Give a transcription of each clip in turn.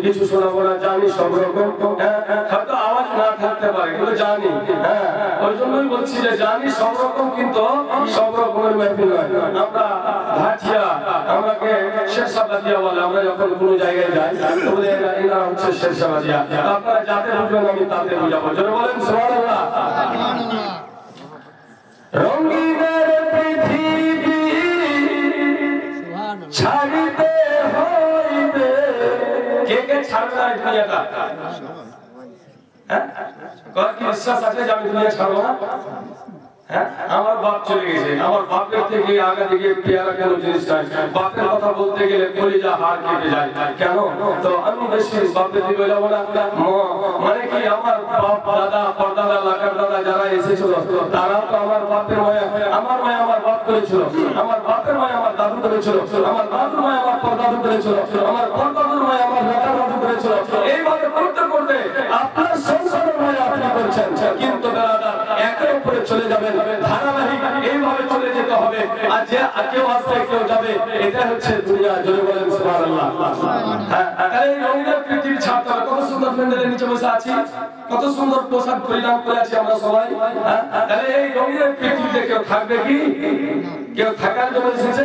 কিছু শোনাবো না, জানি সব রকম, হয়তো আওয়াজ না থাকতে পারে কিন্তু জানি, ওই জন্যই বলছি যে জানি সব রকম, কিন্তু সব রকমের মেহফিল নয়। আমরা ভাটিয়া, আমাকে শেরশাবাজিয়া বলে, আমরা যখন কোনো জায়গায় যাই বলে এরা হচ্ছে শেরশাবাজিয়া। আপনারা যাতে বুঝবেন আমি তাতে বুঝাবো। জোরে বলেন সুবহানাল্লাহ। রঙিনের পৃথিবী ছাড়িতে হইবে, কে কে ছাড়বে না দুনিয়াটা? কার কি বিশ্বাস আছে যে আমি দুনিয়া ছাড়বো না? আমার বাপ চলে গেছে, আমার বাপের থেকে আগে থেকে পেয়ারা কেন জিনিস নাই। বাপের কথা বলতে গেলে কলিজা হাড় কেটে যায়। কেন? তো আমি বেশি বাপের দিকে যাবো না। মানে কি আমার বাপ দাদা পরদাদা লাকার দাদা যারা এসেছিল তারা তো আমার বাপের মায়া, আমার মায়া আমার বাপ করেছিল, আমার বাপের মায়া আমার দাদু করেছিল, আমার দাদুর মায়া আমার পরদাদু করেছিল, আমার পরদাদুর মায়া আমার লাকার দাদু করেছিল। এইভাবে করতে করতে আপনার সংসারের মায়া আপনি করছেন, কিন্তু দাদা একের উপরে চলে যাবেন, ধারাবাহিক এইভাবে চলে যেতে হবে। আর যে কেউ আসতে কেউ যাবে, এটা হচ্ছে দুনিয়া। জোরে বলেন সুবহানাল্লাহ। এই রঙিনের পৃথিবী ছাড়তে হবে। কত সুন্দর প্যান্ডেলের নিচে বসে আছি, কত সুন্দর পোশাক পরিধান করে আছি আমরা সবাই। তাহলে এই রঙিনের পৃথিবীতে কেউ থাকবে কি? কেউ থাকার জন্য এসেছে,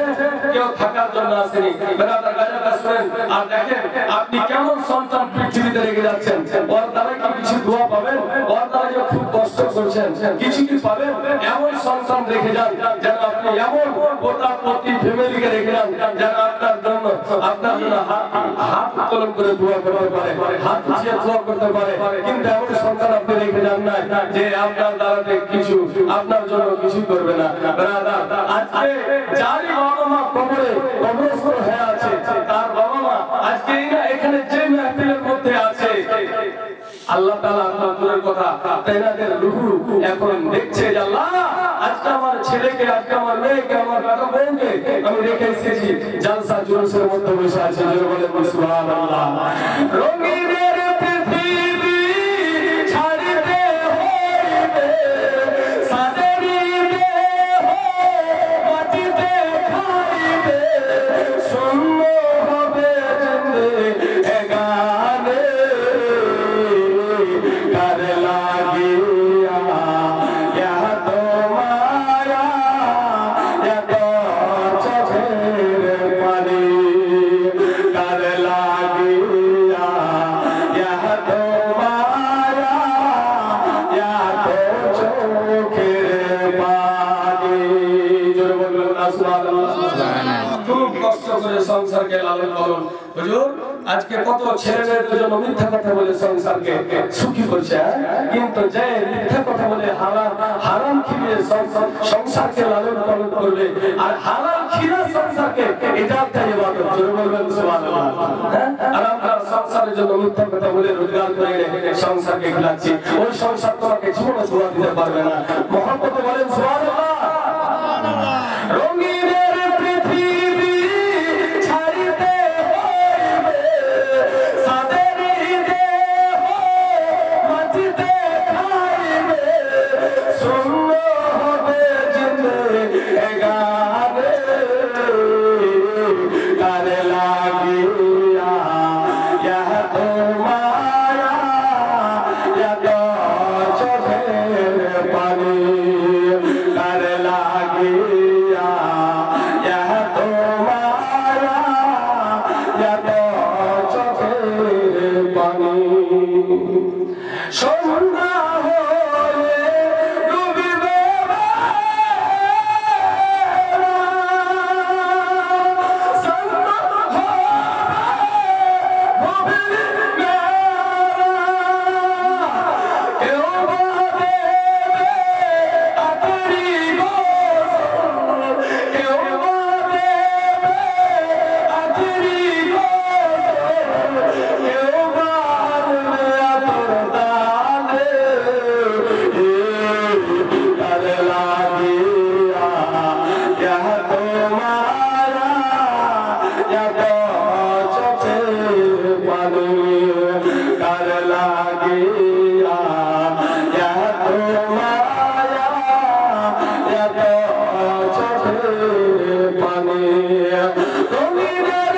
কেউ থাকার জন্য আসেনি। বেরাদার গাজাটা শুনেন আর দেখেন আপনি কেমন সন্তান পৃথিবীতে রেখে যাচ্ছেন। ওর দ্বারা কি কিছু দোয়া পাবেন? ওর দ্বারা যে খুব কষ্ট করছেন কিছু কি পাবেন? এমন সন্তান রেখে যান যেন আপনি এমন গোটা প্রতি ফ্যামিলিকে রেখে যান যেন আপনার জন্য হাত উত্তোলন করে দোয়া করতে পারে, হাত উঠিয়ে দোয়া করতে পারে। কিন্তু এমন সন্তান আপনি রেখে যান না যে আপনার দ্বারাতে কিছু, আপনার জন্য কিছু করবে না। ব্রাদার, আজকে যারই বাবা মা কবরে কবরস্থ হয়ে আছে, তার বাবা মা আজকে এখানে যে মাহফিলের মধ্যে আছে, আল্লাহ তাআলা আপনাদের কথা তেনাদের রূহ এখন দেখছে যে আল্লাহ আজকে আমার ছেলেকে, আজকে আমার মেয়েকে, আমার দাদা বোনকে আমি রেখে এসেছি জলসা জুলুসের মধ্যে বসে আছে। জোরে বলেন সুবহানাল্লাহ। রঙিনের পৃথিবী ছাড়িতে হইবে, সাদেরি দেহ মাটিতে খাইবে, শূন্য হবে জিন্দে গানে, কার লাগিয়া এত মায়া এত চোখের পানি, কার লাগিয়া এত মায়া এত চোখের পানি। জোরে বলবেন না সুবহানাল্লাহ। খুব কষ্ট করে সংসারকে লালন পালন। হুজুর আজকে কত ছেলেমেয়ের জন্য মিথ্যা কথা বলে সংসারকে সুখী করছে, কিন্তু যে মিথ্যা কথা বলে হারাম খেয়ে সংসারকে লালন পালন করবে, আর হালাল খিরা সংসারকে, এটা একটা ইবাদত। জোরে বলবেন সুবহানাল্লাহ। আর আমরা সংসারের জন্য মিথ্যা কথা বলে রোজগার করে সংসারকে খিলাচ্ছি, ওই সংসার তোমাকে জীবনে দোয়া দিতে পারবে না। মহব্বত বলেন সুবহানাল্লাহ। রঙিনের পৃথিবী ছাড়িতে হইবে, সাদেরি দেহ মাটিতে খাইবে, শূন্য হবে জিন্দেগানি, কার লাগিয়া এত মায়া এত চোখের পানি, কার লাগিয়া এত মায়া এত চোখের পানি। সন্ধ্যা হলে ডুবিবে পানি, রঙিনের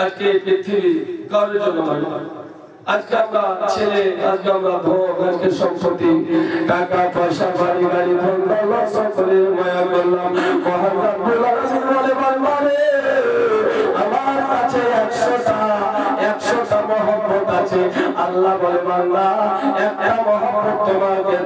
আজকে পৃথিবী কারোর জন্য নয়। আজকে আমরা ছেলে, আজকে আমরা ভোগ, আজকে সম্পত্তি, টাকা পয়সা, বাড়ি গাড়ি, ধন দৌলত সকলে মায়া করলাম। মহান রব্বুল আলামিন বলে বান্দারে আমার কাছে 100টা মহব্বত আছে। আল্লাহ বলে বান্দা একটা মহব্বত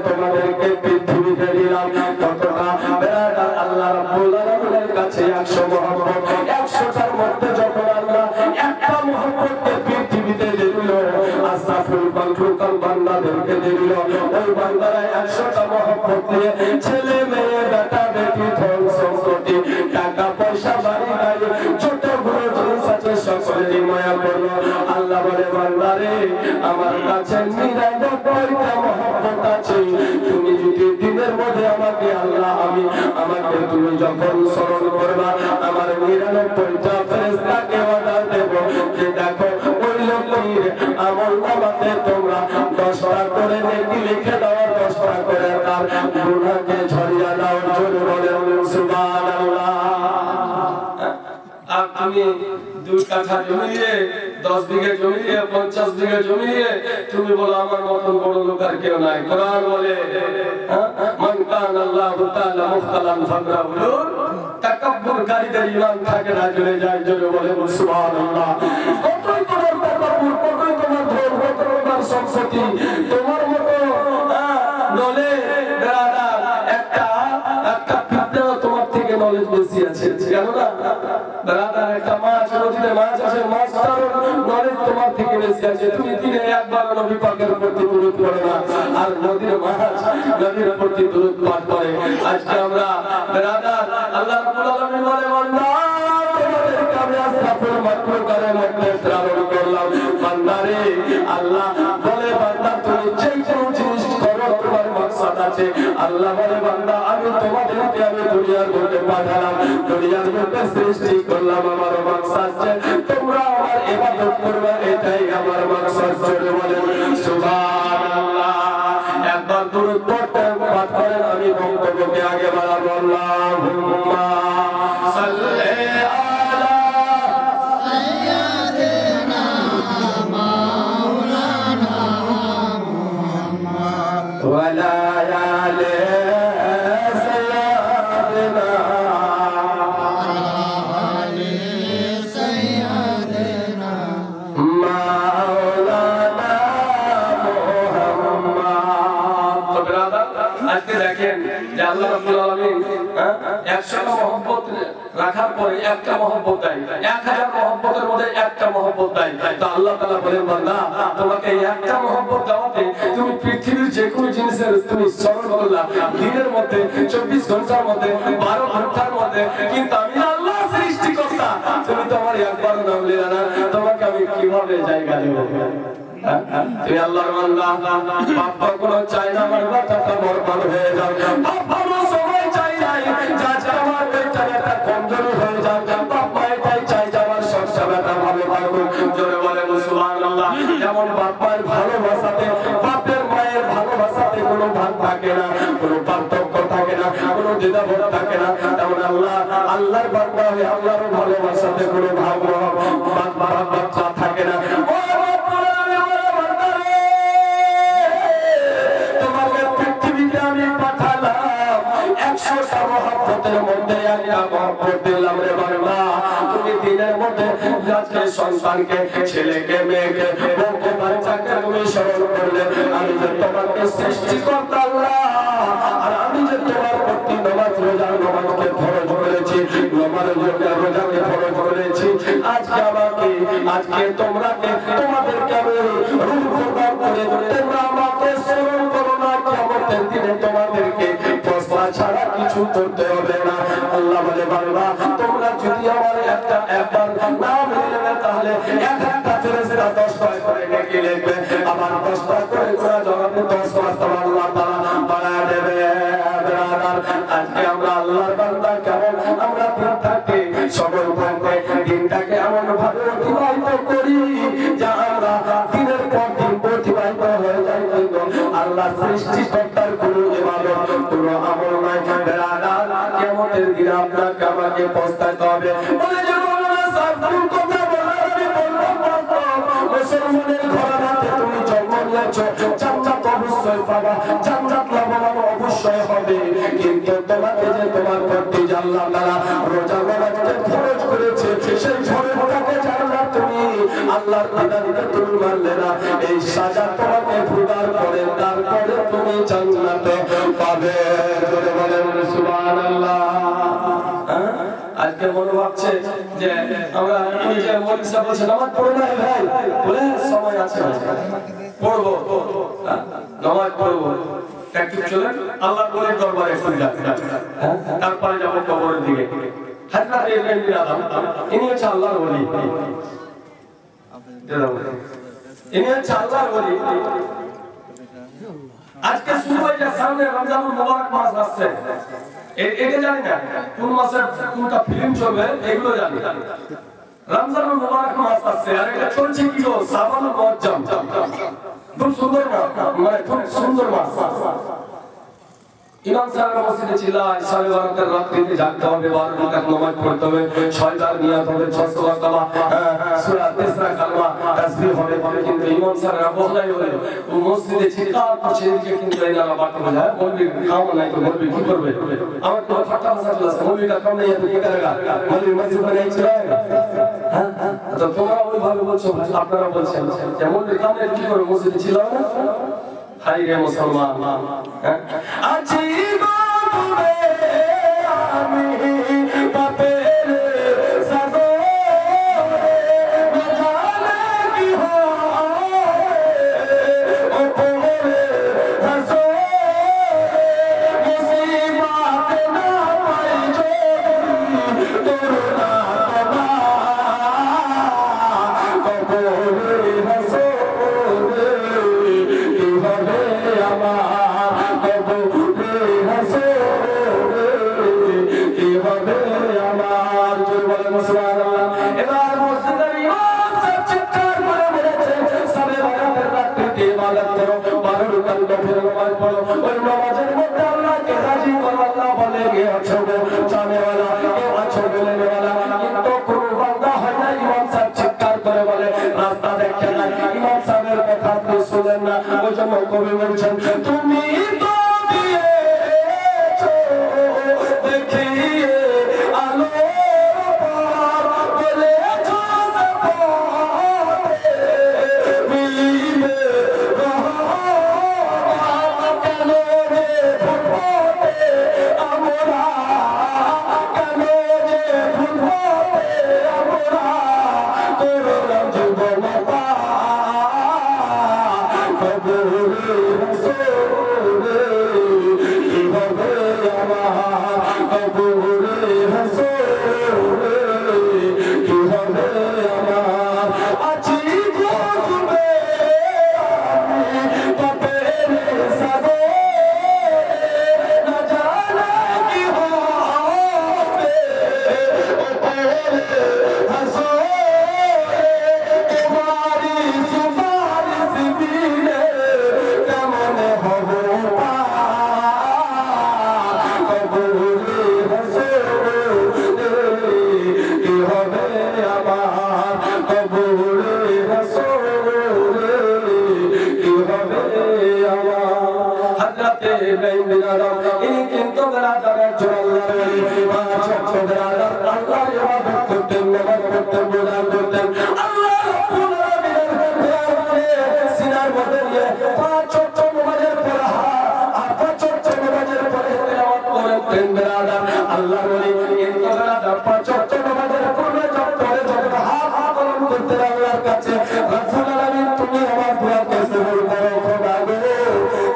তোমাদেরকে পৃথিবীতে দিলাম, কতটা বেড়াটা আল্লাহ রাব্বুল আলামিনের কাছে 100 মহব্বত। 100টার মধ্যে যখন আল্লাহ একটা মহব্বতকে পৃথিবীতে দিল, আস্তাগফিরুল বান্দাল বান্দাদেরকে দিল, ওই বান্দারা 100টা মহব্বত দিয়ে ছেলে মেয়ে বেটা বেটি ধন সম্পত্তি টাকা পয়সা বাড়ি গাড়ি ছোট বড় জিনিস আছে সকলেরই মায়া করলো। আল্লাহ বলে বান্দারে আমার কাছে 99টা মহব্বত আছে। তুমি যদি দিনের মধ্যে আমাকে আমাকে তুমি যখন স্মরণ করবা, আমার 99টা ফেরেশতাকে অর্ডার দেব যে দেখো ওই লোকের আমলনামাতে তোমরা 10টা করে নেকি লিখে দাও, 10টা করে তার গুনাহকে ঝরিয়ে দাও। জোরে বলেন সুবহানাল্লাহ। আর তুমি 2 কাঠা জমি নিয়ে 10 বিঘা জমি নিয়ে 50 বিঘা জমি নিয়ে তুমি বলো আমার মতন বড় লোক আর কেউ নাই। কোরআন বলে মান কান আল্লাহু তাআলা মুখতালান ফাকরাহুল তাকাব্বুরকারীদের ঈমান থাকে না, চলে যায়। জোরে বলে সুবহানাল্লাহ। কতই তোমার তাকাব্বুর, কতই তোমার ধন, কতই তোমার সম্পত্তি, তোমার মতো নলে বেড়াদা একটা পিঁপড়া তোমার থেকে নলেজ বেশি আছে। কেন না বেড়াদার একটা মাছ নদীতে মাছ আছে, মাছটার নলেজ তোমার থেকে বেশি আছে। তুমি দিনে একবার নবী পাকের প্রতি দুরূদ পড়ো না, আর নদীর মাছ নবীর প্রতি দুরূদ পাঠ করে। আজকে আমরা বেড়াদার আল্লাহ রাব্বুল আলামিন বলে বান্দা তোমাদেরকে আমি আস্তাগফিরুল মাকরুকারের মধ্যে প্রেরণ করলাম। বান্দারে আল্লাহ বলে বান্দা তুমি যে কোনো জিনিস করো তোমার মাকসাদ আছে। আল্লাহ বলে বান্দা আমি তোমাদেরকে দুনিয়ার মধ্যে পাঠালাম, দুনিয়ার মধ্যে সৃষ্টি করলাম, আমার মাকসাদ যে তোমরা আমার ইবাদত করবে, এটাই আমার মাকসাদ। জোরে বলেন সুবহানাল্লাহ। একবার দুরূদ পড়তে পাঠ করেন, আমি বক্তব্যকে আগে বাড়াবো। আল্লাহুম্মা সাল্লি আলা সাইয়্যিদিনা মাওলানা মুহাম্মদ ওয়া আলা আলি আল্লাহ রাব্বুল আলামিন 100টা মহব্বত রাখার পরে একটা মহব্বত দেয়, 1000 মহব্বতের মধ্যে একটা মহব্বত দেয়। তো আল্লাহ তাআলা বলেন বান্দা তোমাকে একটা মহব্বত দেওয়াতে তুমি পৃথিবীর যে কোনো জিনিসের তুমি স্মরণ করলা দিনের মধ্যে 24 ঘন্টার মধ্যে 12 ঘন্টার মধ্যে, কিন্তু আমি আল্লাহ সৃষ্টিকর্তা, তুমি তো আমার একবার নাম নিলে না, তোমাকে আমি কিভাবে জায়গা দেব? তুই আল্লাহর বান্দা, বাবা কোনো চাই না আমার বাচ্চাটা বরবাদ হয়ে যাক, বাবা সবাই চাই নাই যে আমার বেচারাটা কমজোরি হয়ে যাক, বাবা এটাই চাই যে আমার সংসারটা ভালো থাকুক। জোরে বলেন সুবহানাল্লাহ। যেমন বাবার ভালোবাসাতে বাপের মায়ের ভালোবাসাতে কোনো ভাগ থাকে না, কোনো পার্থক্য থাকে না, কোনো দ্বিধাবোধ থাকে না, তেমন আল্লাহর বান্দা হয়ে আল্লাহর ভালোবাসাতে কোনো ভাগ বাচ্চা থাকে না। সন্তানকে ছেলেকে মেয়েকে বউকে বাচ্চাকে তুমি স্মরণ করলে, আমি যে তোমাকে সৃষ্টিকর্তা আল্লাহ, আর আমি যে তোমার প্রতি নামাজ রোজা নামাজকে ফরজ করেছি, রোজাকে ফরজ করেছি, আজকে তোমাদেরকে আমি রূহ প্রদান করে তোমরা আমাকে স্মরণ করো না, কিয়ামতের দিনে তোমাদেরকে ফসলা ছাড়া কিছু করতে হবে না। আল্লাহ বলে বান্দা তোমরা যদি আমার একবার নাম নিলে তাহলে 1000টা ফেরেশতা 10টা করে নেকি লিখবে, আবার 10টা করে গুনাহ জগতে 10 মার্তবা আল্লাহ তাআলা বাড়ায় দেবে। আজকে আমরা আল্লাহর বান্দা কেমন আমরা দিন থাকতে সকল থাকতে দিনটাকে এমন ভাবে অতিবাহিত করি যা আমরা দিনের পর দিন অতিবাহিত হয়ে যাই, কিন্তু আল্লাহ সৃষ্টিকর্তার কোনো ইবাদত কোনো আমল নাই। কিয়ামতের দিনে আপনাকে আমাকে পস্তাতে হবে। বলে যে বলনা সব কথা বলার আমি মুসলমানের ঘরানাতে তুমি জন্ম নিয়েছো, জান্নাত অবশ্যই পাবা, জান্নাত লাভ অবশ্যই হবে। কিন্তু তোমাকে যে তোমার প্রতি আল্লাহ তাআলা রোজা নামাজকে ফরজ করেছে, সেই ফরজটাকে জানলা তুমি আল্লাহর বিধানকে তুমি মানলে না, এই সাজা তোমাকে ভোগার পরে তারপরে তুমি জান্নাতে পাবে। জোরে বলেন সুবহানাল্লাহ। আজকে মনে ভাবছে যে আমরা যে মৌলভী সাহেব বলছে নামাজ পড়ো না ভাই, বলে সময় আছে পড়বো, নামাজ পড়বো, একটু চলেন আল্লাহর ওলির দরবারে চলে যান, তারপরে যাবো কবরের দিকে। হযরত ইব্রাহিম বিন আদম ইনি হচ্ছে আল্লাহর ওলি, ইনি হচ্ছে আল্লাহর ওলি। আজকে শুরু হয়ে যায়, সামনে রমজানুল মুবারক মাস আসছে, এটা জানি না কোন মাসে কোনটা ফিল্ম চলবে, এগুলো জানি। রমজানুল মুবারক মাস আসছে, আর এটা চলছে কি গো, শাবানুল মুআজ্জাম, খুব সুন্দর মাস, মানে খুব সুন্দর মাস। ইমাম সাহেব মসজিদে চিল্লায়, 12:30 রাত্রিতে জাগতে হবে, 12 রাকাত নামাজ পড়তে হবে, 6 বার নিয়াত হবে, 600 বার কালমা, সূরা তেসরা কালমা তাসবিহ হবে। কিন্তু ইমাম সাহেব বহলাই বলে মসজিদে চিৎকার করছে, এদিকে কিন্তু এনারা বাকি হয়ে যায়, মৌলবী খাওয়া নাই তো মৌলবী কি করবে? আমার তো ফাটা ভাষা চলছে, মৌলবী কা কাম নেই তো কি করেগা, মৌলবী মসজিদ বানাই চলায়েগা। তো তোমরা ওইভাবে বলছো, আপনারা বলছেন যে মৌলবী কাম নেই কি করবে, মসজিদে ছিল না? হাই রে মুসলমান, আজীবন আমি বাপের সাগরে না জানে কি হয় ওপরে হাসরে মুসিবত না পাই যদি করুণা তোমার কবরে হাসরে কিভাবে আমার কবরে হাসরে কিভাবে আমার। জোরে বলেন সুবহানাল্লাহ। এবার মসজিদের ইমাম সাহেব চিৎকার করে বলেছে, সাবে বারাতের রাত্রিতে ইবাদত করো, 12 রাকাত নফল নামাজ পড়ো, ওই নামাজের মধ্যে আল্লাহকে রাজি করো। আল্লাহ বলে গে আছো গো জানেওয়ালা, কে আছো বলেনেওয়ালা, কিন্তু কোনো বান্দা হয় না। ইমাম সাহেব চিৎকার করে বলে রাস্তা দেখে না, ইমাম সাহেবের কথা আপনি শুনেন না। ওই জন্য কবি বলছেন, তুমি তো দিয়েছো দেখিয়ে আলো বলেছো মিলিবে কেন রে ফুটে আমরা, কেন রে ফুটে আমরা করলাম জীবন কবরে হাসরে কিভাবে আমার কবরে হাসরে কিভাবে আমার। আছি ঘুমে আমি বাপের সাগরে না জানে কি হবে ওপরে হাসরে তোমারি সুপারিশ দিলে কেমন হব কবরে হাসরে কি হবে আমার কবরে হাসরে কি হবে আমার। হযরত ইব্রাহিম বিন আদম ইনি কিন্তু বেরাদার একজন আল্লাহর ওলি, ছোট্ট বেরাদার আল্লাহর ইবাদত করতেন, নামাজ পড়তেন, রোজা করতেন। আল্লাহ রাব্বুল আলামিনের দরবারে সিনার মধ্যে নিয়ে 5 ওয়াক্ত নামাজের পড়া আর 5 ওয়াক্ত নামাজের পরে তেলাওয়াত করতেন বেরাদার আল্লাহর ওলি। কিন্তু বেরাদার 5 ওয়াক্ত নামাজের পরে যখন হাত কলম করতেন আল্লাহর কাছে, রাসূল আলামিন তুমি আমার দোয়াকে কবুল করো খোদা গো,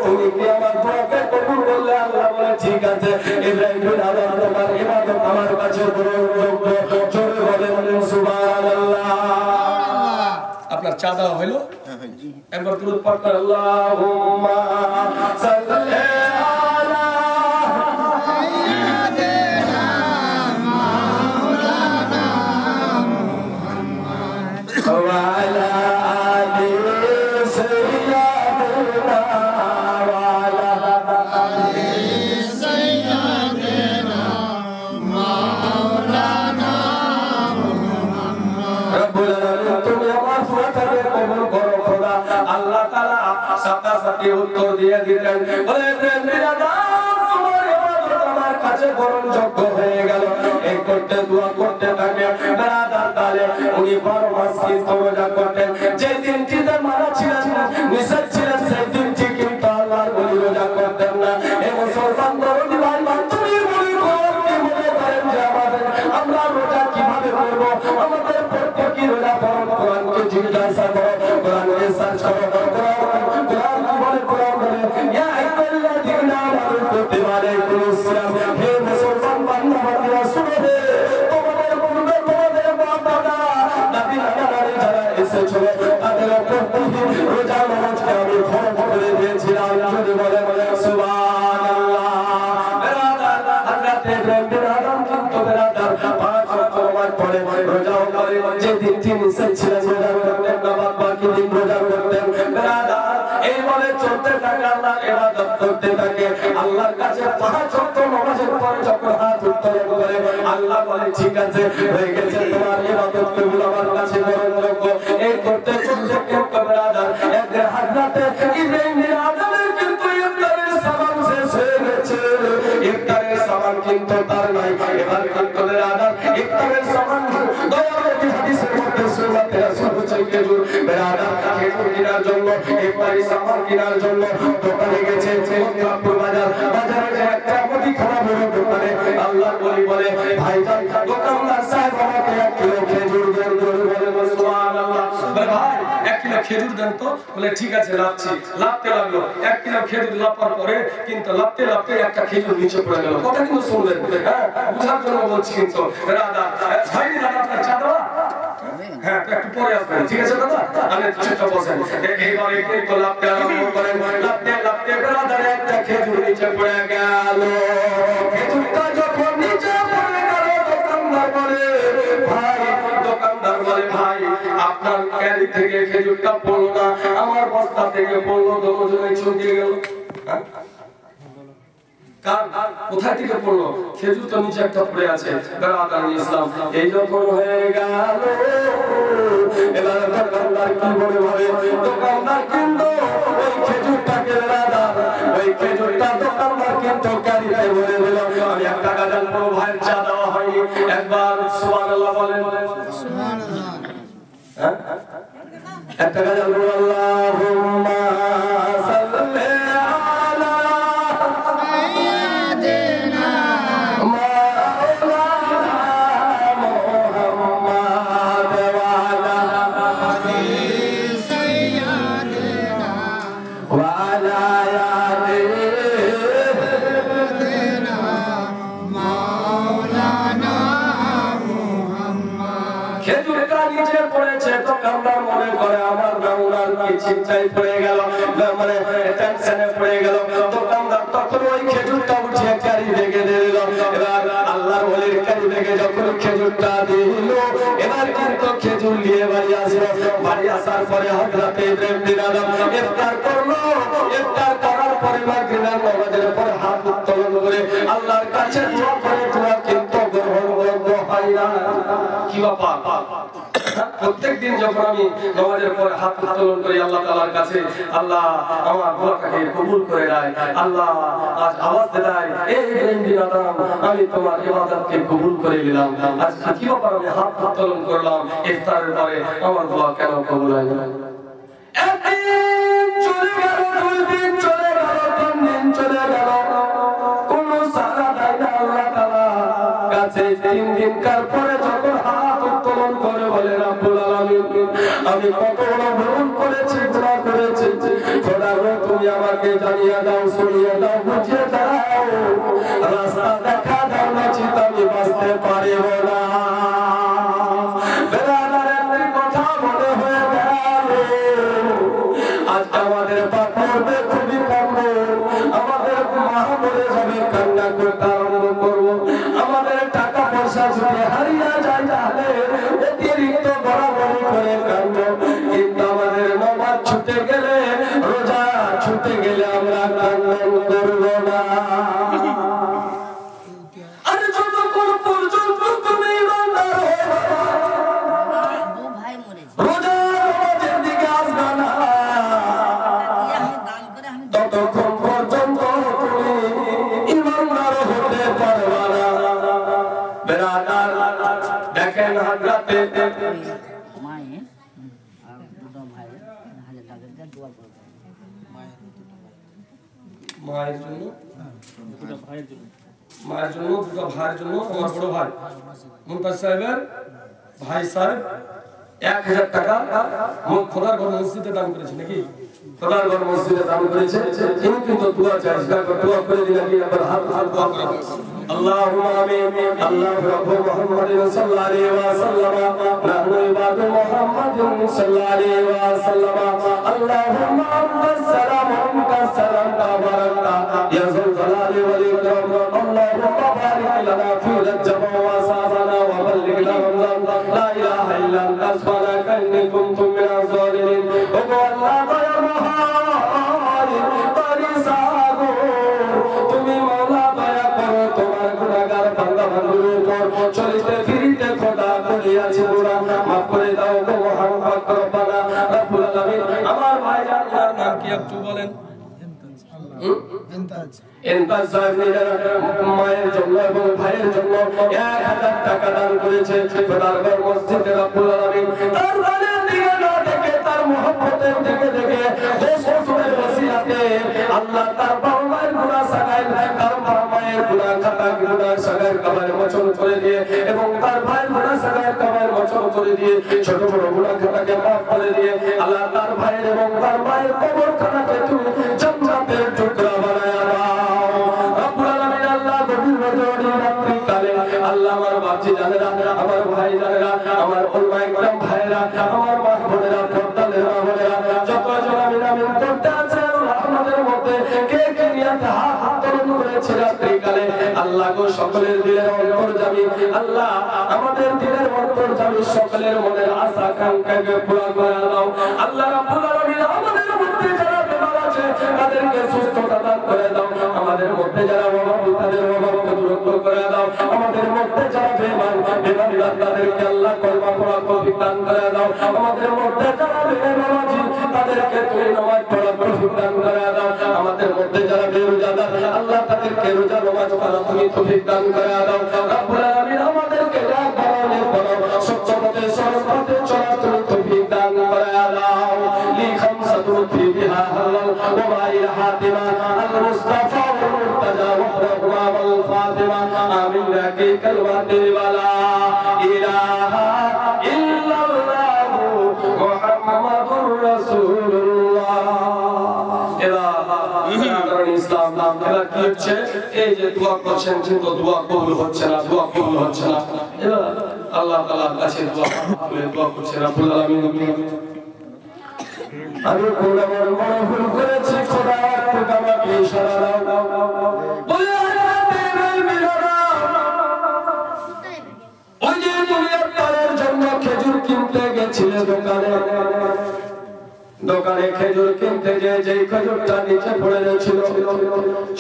তুমি কি আমার দোয়াকে কবুল করলে? আল্লাহ বলে ঠিক আছে, ইব্রাহিম বিন আদম তোমার ইবাদত আমার কাছে গ্রহণযোগ্য। জোরে বলেন সুবহানাল্লাহ। আপনার চা দেওয়া হলো, একবার দুরূদ পাঠ করেন, আল্লাহুম্মা সাল্লি আলা সাইয়্যিদিনা মাওলানা মুহাম্মদ ওয়া আলা আলি সাইয়্যিদিনা ওয়া আলা আলি সাইয়্যিদিনা মাওলানা মুহাম্মদ। রব্বুল আলামিন তুমি আমার দোয়াটাকে কবুল সাথে উত্তর দিয়ে দিতেন, বলে তোমার ইবাদত আমার কাছে গ্রহণযোগ্য হয়ে গেল। এই করতে দোয়া করতে থাকে বেরাদার তালে উনি 12 মাস কিন্তু রোজা করতেন। যে দিনটিতে মারা ছিলেন, নিষেধ ছিলেন, সেই দিনটি কিন্তু আল্লাহর ওলি রোজা করতেন না। এই মুসলমান দরদি ভাই, তুমি বলি মনে করেন যে আমরা রোজা কিভাবে করব? আমাদের প্রত্যেকই রোজা পালন কোরআনকে জিজ্ঞাসা করো, কোরআনকে সার্চ করো। কোরআন কি বলে? কোরআন বলে ইয়া আইয়ুহাল্লাযীনা আমানু কুতিবা আলাইকুমুস সিয়াম। হে মুসলমান বান্দা-বান্দীরা শুনো, তোমাদের পূর্বে তোমাদের বাপ-দাদা দাদি-নানারা যারা এসেছিল তাদের প্রত্যেকই রোজা নামাজকে আমি ফরজ করে দিয়েছিলাম। যদি বলে সুবহানাল্লাহ। বেরাদার হযরতে ইব্রাহিম আদম কিন্তু বেরাদার 5 ওয়াক্ত নামাজ পড়ে রোজাও করে। যে দিনটি নিষেধ ছিলেন রোজা করতেন না, বাকি দিন রোজা করতেন। বেরাদার এই বলে চলতে থাকে, আল্লাহ ইবাদত করতে থাকে। আল্লাহর কাছে 5 ওয়াক্ত নামাজের পরে যখন হাত উত্তোলন করে আল্লাহ বলে ঠিক আছে, হয়ে গেছে, তোমার ইবাদত কবুল আমার কাছে গ্রহণযোগ্য। এই করতে করতে কিন্তু বেরাদার একদিন হযরতে ইব্রাহিম আদমের কিন্তু ইফতারের সামান শেষ হয়ে গেছে। ইফতারের সামান কিন্তু তার নাই। এবার কিন্তু বেরাদার ইফতারের সামান দয়াবতী হাদিসের মধ্যে সুন্নাতে রাসূল বলেছেন খেজুর। বেরাদার খেজুর কেনার জন্য, ইফতারি সামান কেনার জন্য দোকানে গেছে মক্কাপুর বাজার। বাজারে যে একটা মুদিখানা বড় দোকানে আল্লাহর ওলি বলে, ভাইজান দোকানদার সাহেব আমাকে 1 কিলো খেজুর দেন। বলে সুবহানাল্লাহ। বলে ভাই 1 কিলো খেজুর দেন তো। বলে ঠিক আছে, লাপছি। লাপতে লাগলো। 1 কিলো খেজুর লাপার পরে কিন্তু লাপতে লাপতে একটা খেজুর নিচে পড়ে গেল। কথা কিন্তু শুনলেন? হ্যাঁ, বুঝার জন্য বলছি কিন্তু। দাদা ভাই, দাদা আপনার চা দেওয়া? হ্যাঁ, একটু পরে আসবেন, ঠিক আছে দাদা? আমি চুপচাপ বসেন। এইবার একটু লাপতে আরম্ভ করেন। লাপতে লাপতে বেরাদার একটা খেজুর নিচে পড়ে গেল। খেজুরটা যখন নিচে পড়ে গেল, দোকানদার বলে ভাই আপনার ক্যারি থেকে খেজুরটা পড়লো না, আমার বস্তা থেকে পড়লো, দুজনে ছুটিয়ে গেল। কোথায় থেকে পড়লো? খেজুর তো নিচে একটা পড়ে আছে। বেরাদার ইসলাম এই যখন হয়ে গেল, এবার দোকানদার কি বলে ভাবে? দোকানদার কিন্তু ওই খেজুরটাকে বেরাদার, ওই খেজুরটা দোকানদার কিন্তু ক্যারিতে ভরে দিল। আমি 1 টাকা দেন, কোনো ভাইয়ের চা দেওয়া হয়নি। একবার সুবহানাল্লাহ বলেন। সুবহানাল্লাহ। হ্যাঁ, 1 টাকা দেন, আল্লাহুম্মা সাল্লি আলা সাইয়্যিদিনা মাওলানা মুহাম্মাদ ওয়া আলা আলি সাইয়্যিদিনা ওয়া আলা আলি সাইয়্যিদিনা মাওলানা মুহাম্মাদ। খেজুরটা নিচে পড়েছে, দোকানদার মনে করে আমার নাউনার কি চিন্তায় পড়ে গেল, মানে টেনশনে পড়ে গেল। দোকানদার তখন ওই খেজুরটা উঠিয়ে ক্যারি ব্যাগে দিয়ে দিল। এবার আল্লাহর ওলির ক্যারি ব্যাগে যখন খেজুরটা দিল, এবার কিন্তু খেজুর নিয়ে বাড়ি আসলো। বাড়ি আসার পরে হযরতে ইব্রাহিম বিন আদম ইফতার করলো। ইফতার করার পরে মাগরিবের নামাজের পরে হাত উত্তোলন করে আল্লাহর কাছে দোয়া করে, দোয়া কিন্তু গ্রহণযোগ্য হয় না। কি ব্যাপার? প্রত্যেকদিন যখন আমি নামাজের পরে হাত উত্তোলন করি আল্লাহ তাআলার কাছে, আল্লাহ আমার দোয়াটাকে কবুল করে দেয়। আল্লাহ আজ আওয়াজ দেয়, এই ইব্রাহিম বিন আদম, আমি তোমার ইবাদতকে কবুল করে নিলাম। আজ কি ব্যাপার? আমি হাত উত্তোলন করলাম ইফতারের পরে, আমার দোয়া কেন কবুল হয় না? একদিন চলে গেল, 2 দিন চলে গেল, 3 দিন চলে গেল, কোনো সাড়া দেয় না আল্লাহ তাআলার কাছে। 3 দিন কার পরে যখন হাত উত্তোলন করে বলে, রব্বুল আলামিন, আমি কত বড় ভুল করেছি, গুনাহ করেছি, খোদা গো তুমি আমাকে জানিয়ে দাও, শুনিয়ে দাও, বুঝিয়ে দাও, রাস্তা দেখা দাও, নচিত আমি বাঁচতে পারব না। বেরাদার একটি কথা মনে হয়ে গেল, আজকে আমাদের বাপ মরবে, খুবই কাঁদবো, আমাদের মা মরে যাবে, কান্না করতে আরম্ভ করবো, আমাদের টাকা পয়সা যদি হারিয়ে যায় তাহলে অতিরিক্ত বরাবরি করে কাঁদবো। কিন্তু আমাদের নামাজ ছুটে গেলে, রোজা ছুটে গেলে আমরা কান্না করবো না। রাতে মায়ের আর দুটো ভাইয়ের 1000 টাকা দিয়ে দোয়া করবে। মায়ের জন্য দুটো ভাইয়ের জন্য আমার বড় ভাই মুমতাজ সাহেবের ভাই সাহেব 1000 টাকা খোদার ঘর মসজিদে দান করেছে নাকি? খোদার ঘর মসজিদে দান করেছে। তিনি কিন্তু দোয়া চাইছে, দোয়া করে দিলেন কি আবার হাত দোয়া করে আল্লাহুম্মা আমিন। আল্লাহ রাব্বু মুহাম্মাদিন সাল্লাল্লাহু আলাইহি ওয়াসাল্লাম নাহনু ইবাদু মুহাম্মাদিন সাল্লাল্লাহু আলাইহি ওয়াসাল্লাম আল্লাহুম্মা আনতাস সালাম ওয়া মিনকাস সালাম তাবারাকা ইয়া যাল জালালি ওয়াল ইকরাম আল্লাহুম্মা বারিক লানা ফি রাজব ওয়া সাবানা ওয়া বাল্লিগনা রমজান লা ইলাহা ইল্লা আনতা সুবহানাকা ইন্নী কুনতু মিনাজ জালিমিন। ও আল্লাহ দয়া মহান পরিসাগো তুমি মাওলা দয়া করো, তোমার গুনাহগার বান্দা বান্দুর উপর চলিতে ফিরিতে খোদা করিয়াছি গোরা মাফ করে দাও গো মহান পাক রব্বানা রব্বুল আলামিন। আমার ভাইজান তার নাম কি একটু বলেন? ইনতাজ সাহেব মায়ের জন্য এবং ভাইয়ের জন্য 1000 টাকা দান করেছে খোদার ঘর মসজিদে রব্বুল আলামিন। তার দানের দিকে না দেখে, তার মহব্বতের দিকে দেখে দোষের ওসিলাতে আল্লাহ তার বাবা মায়ের গুনাহ সাগাইল, তার বাবা মায়ের গুনাহ খাতা গুনাহ সাগাইল কবর মোচন করে দিয়ে এবং তার ভাইয়ের গুনাহ সাগাইল কবর মোচন করে দিয়ে ছোট বড় গুনাহ খাতাকে মাফ করে দিয়ে আল্লাহ তার ভাইয়ের এবং তার মায়ের কবর খানাকে তুমি জান্নাতের টুকরা বানায়া দাও রব্বুল আলামিন। আল্লাহ গভীর রাত্রি কালে আল্লাহ আমার বাচ্চা জানেরা, আমার ভাই জানেরা, আমার উম্মাহ একদম ভাইরা, আমার মা বোনেরা, পর্দাদের মা বোনেরা যতজন আমিন আমিন করতে আছে আমাদের মধ্যে কে কে নিয়াতে হাত তোলন করেছে রাত্রি কালে আল্লাহ গো সকলের দিলের অন্তর্যামী আল্লাহ আমাদের দিলের অন্তর্যামী সকলের মনের আশা আকাঙ্ক্ষাকে পুরা করে দাও আল্লাহ রাব্বুল আলামিন। আমাদের মধ্যে যারা বেমার আছে তাদেরকে সুস্থতা দান করে দাও, আমাদের মধ্যে যারা অভাবী তাদের অভাবকে দূর করে দাও, আমাদের মধ্যে যারা বেঈমান তাদেরকে আল্লাহ কলমা পড়া তৌফিক দান করে দাও, আমাদের মধ্যে যারা বেনামাজি তাদেরকে তুমি নামাজ পড়া তৌফিক দান করে দাও, আমাদের মধ্যে যারা বেরোজাদার আল্লাহ তাদেরকে রোজা নামাজ পড়া তুমি তৌফিক দান করে দাও রব্বুল আলামিন। আমাদেরকে রাত বাড়ানোর পর সত্য পথে সরল পথে চলার তুমি তৌফিক দান করে দাও। লি খামসাতু ফি বিহা হালাল ওয়া মাইল হাতিমা আল মুস্তাফা ওয়াল মুরতাজা ওয়া রাহমা ওয়াল ফাতিমা আমিন রাকি কালমাতি ওয়ালা ইলাহা ইল্লাল্লাহ মুহাম্মাদুর রাসূলুল্লাহ। ইসলাম এবার কি হচ্ছে? এই যে দোয়া করছেন কিন্তু দোয়া কবুল হচ্ছে না, দোয়া কবুল হচ্ছে না। এবার আল্লাহ তাআলার কাছে দোয়া করছে রব্বুল আলামিন। আমি কোন মনে ভুল করেছি খোদা তুমি আমাকে ইশারা দাও বলে ওই যে দুনিয়ার তারের জন্য খেজুর কিনতে গেছিলে দোকানে খেজুর কিনতে যে খেজুরটা নিচে পড়ে গেছিল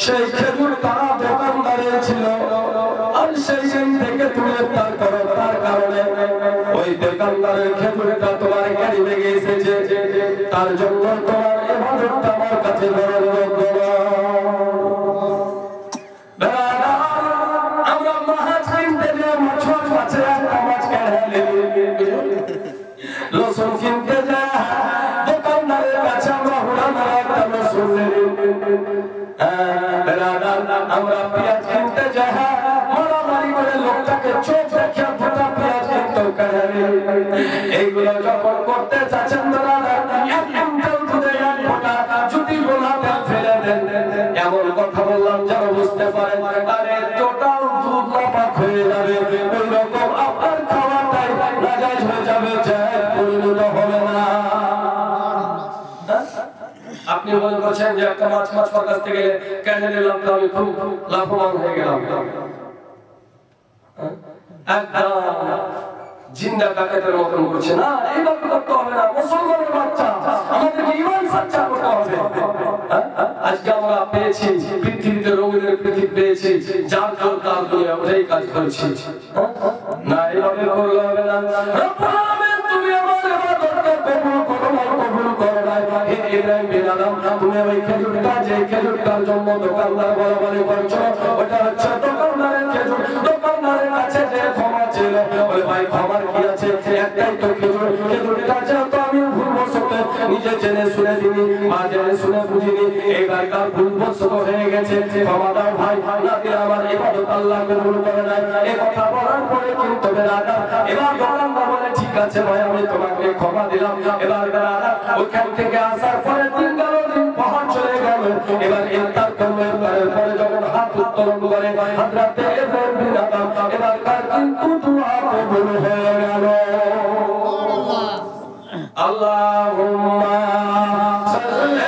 সেই খেজুর তারা দোকানদারের ছিল আর সেই দিন থেকে তুমি তার করো, তার কারণে ওই দোকানদারের খেজুরটা তোমার গাড়ি লেগে এসেছে, তার জন্য তোমার ইবাদতটা আমার কাছে বড় আমরা মাছ কিনতে যে মাছ মাছে একটা মাছ কেড়ে লসুন কিনতে যা দোকানদারের কাছে আমরা হুড়ানো একটা লসুন আমরা পেঁয়াজ কিনতে যাই মারামারি করে লোকটাকে চোখ দেখে ফোটা পেঁয়াজ কিনতে কেড়ে এইগুলো যখন করতে চাচ্ছেন যদি গোলাতে ফেলে দেন এমন কথা বললাম যেন বুঝতে পারেন আরে টোটাল দুধ নাপাক হয়ে যাবে, ওই রকম আপনার খাওয়াটাই নাজায়েজ হয়ে যাবে, জায়েজ পরিণত হবে না। আপনি মনে করছেন যে একটা মাছ পকাতে গেলে কেন নিলাম তো আমি খুব লাভবান হয়ে গেলাম, একদম জিন্দা ডাকাতের মতন করছে না। এইভাবে করতে হবে না, মুসলমানের বাচ্চা আমাদেরকে ঈমান সচ্চা করতে হবে। আজকে আমরা পেয়েছি পৃথিবীতে রঙিনের পৃথিবী পেয়েছি, যার জোর তার দুনিয়া ওটাই কাজ করছি না, এইভাবে করলে হবে না। রব্বুল আলামিন তুমি আমার ইবাদতকে কবুল করো না, কবুল করো না। হে ইব্রাহিম বিন আদম তুমি ওই খেজুরটা যে খেজুরটার জন্য দোকানদার বলাবলি করছো ওটা হচ্ছে দোকানদারের খেজুর। দোকানদারের কাছে যে ক্ষমা ছিল, বলে ভাই ক্ষমার কি আছে, একটাই তো খেজুরটা যেহেতু আমি ভুলবশত নিজে জেনে শুনে দিনি বা জেনে শুনে বুঝিনি, এইবার কার ভুলবশত হয়ে গেছে, ক্ষমা দাও ভাই, না দিলে আমার ইবাদত আল্লাহ কবুল করে নাই। এই কথা বলার পরে কিন্তু বেরাদার এবার দোকানদার বলে ঠিক আছে ভাই আমি তোমাকে ক্ষমা দিলাম। এবার বেরাদার ওইখান থেকে আসার পরে দিন গেল, দিন পাহাড় চলে গেল। এবার ইফতার করবে, ইফতারের পরে যখন হাত উত্তোলন করে হযরতে ইব্রাহিম বিন আদম, এবার কার কিন্তু দোয়া কবুল হয়ে গেল। আল্লাহুম্মা সাল্লি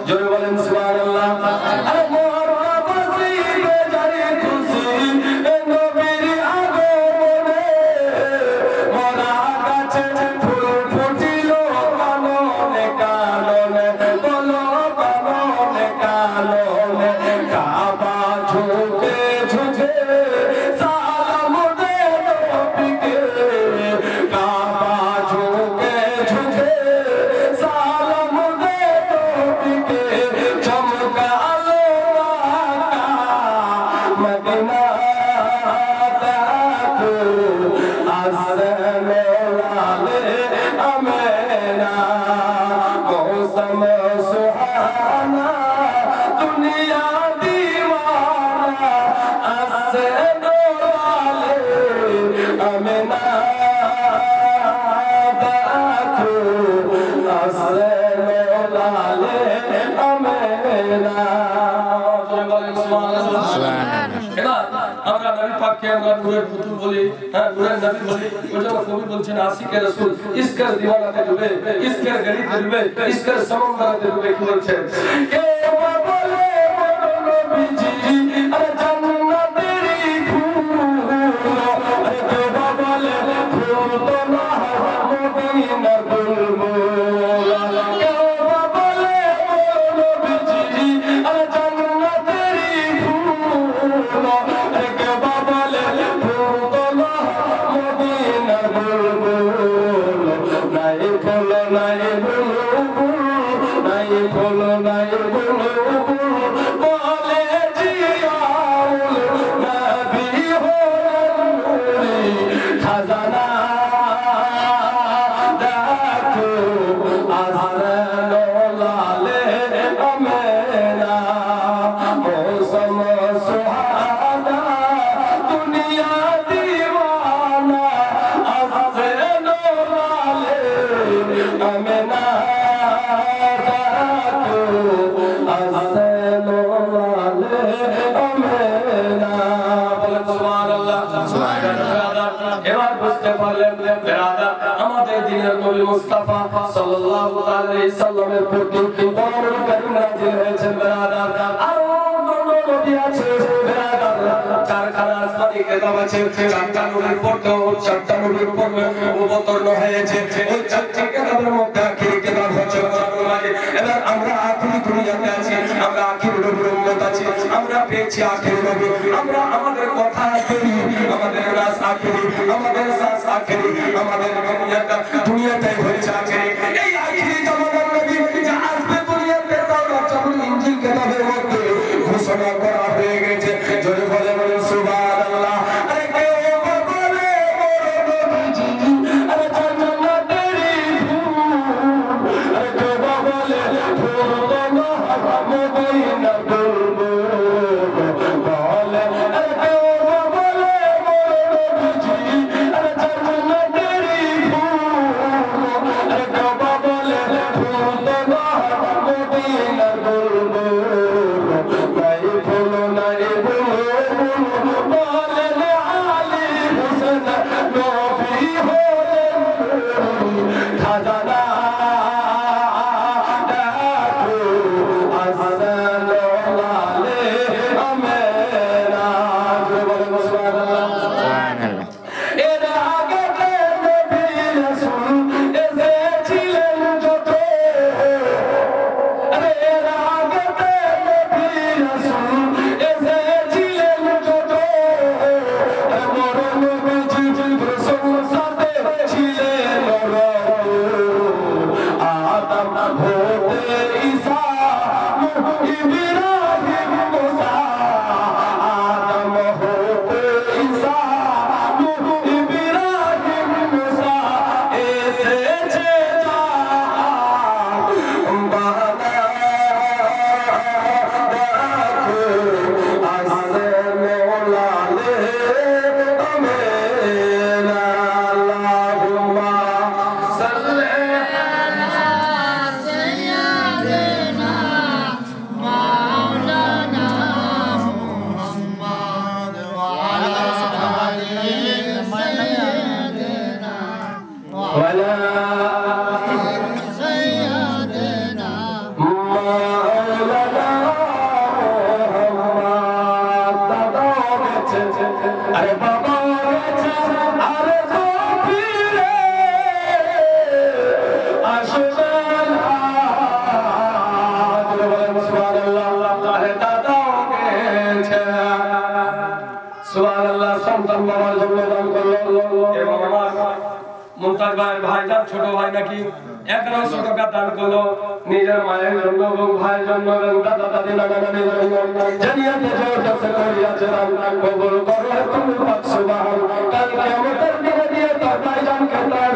জোরে বলেন সুবহানাল্লাহ। আরে মোরা বাসিবে জারি খুশি এ নবীর আগমনে, মোরা গাছে ফুল ফুটিল কাননে কাননে, বলো কাননে কাননে, কাবা ঝুঁকে ঝুঁকে সালাম দে নবীকে, কাবা ঝুঁকে ঝুঁকে সালাম দে নবীকে, চমকা আলো মদিনা তাকু আসলে লালে আমেনা, মৌসম সুহানা দুনিয়া দিওয়ানা, আসলে লালে আমেনা তাকু আসলে লালে আমেনা। এবার আমরা নবী পাককে আমরা নূরের পুতুল বলি, হ্যাঁ নূরের নবী বলি। ওই জন্য কবি বলছেন আশিকে রাসূল ইশকের দিওয়ানাতে ডুবে, ইশকের গলিতে ডুবে, ইশকের সমুদ্রেতে ডুবে। কি বলছেন কে বলে নবীজি আরে জান্নাতেরই ফুল, আরে কে বলে ফুল তো না মদিনার বুলবুল, কে বলে নবীজি আরে জান্নাতেরই ফুল, আরে কে বলে ফুল তো না মদিনার বুলবুল, নাই ফুল নাই বুলবুল, নাই ফুল নাই বুলবুল, বলে জিয়াউল নবী হলেন নূরি খাজানা, দেখো আসলে লালে আমেনা, মৌসম সুহানা দুনিয়া দিওয়ানা, আসলে লালে আমেনা, দেখো আসলে লালে আমেনা। বলেন সুবহানাল্লাহ। এবার বুঝতে পারলেন বেরাদার আমাদের দিনের নবী মুস্তাফা সাল্লাল্লাহু আলাইহি সাল্লামের প্রতি কোরআনুল কারীম নাযিল হয়েছে বেরাদার। আরো নবী আছে বেরাদার, চারখানা আসমানি কিতাব আছে, চারটা নবীর পড়তে চারটা নবীর পড়বে অবতীর্ণ হয়েছে। ওই চারটি কিতাবের মধ্যে আখিরি কিতাব হচ্ছে কোরআনুল মাজিদ। এবার আমরা আখিরি দুনিয়াতে আছি, আমরা আখিরি নবীর উম্মত আছি, আমরা পেয়েছি আখিরি নবী, আমরা আমাদের কথা আখিরি, আমাদের রাস আখিরি, আমাদের শ্বাস আখিরি, আমাদের দুনিয়াটাই হচ্ছে আখিরি। এই আখিরি জামানার নবী যা আসবে দুনিয়াতে তাওরাত জাবুর ইনজিল কিতাবের মধ্যে ঘোষণা করা হয়ে গেছে। জোরে বলে বলেন সুবহানাল্লাহ। আরে কেউ বলে নবীজি আরে জান্নাতেরই ফুল, আরে কেউ বলে ফুল তো না মদিনার বুলবুল, বলে আরে কেউ বলে নবীজি আরে জান্নাতেরই ফুল, ولا سيدنا مولانا محمد अरे बाबा अरे गोपीरे आशुमान सुभान अल्लाह अरे दादा গেছে সুবহান আল্লাহ সন্তান বাবার জন্য দান করলো এবং আমার মুমতাজ ভাই ভাইজান ছোট ভাই নাকি 1100 টাকা দান করলো নিজের মায়ের জন্য এবং ভাইয়ের জন্য এবং দাদা দাদি নানা নানির জন্য জানিয়াতে জোরটা সে করিয়াছে দান কবুল করো তুমি পাক সুবহান কাল কিয়ামতের দিনে দিয়ে তোর ভাইজানকে তার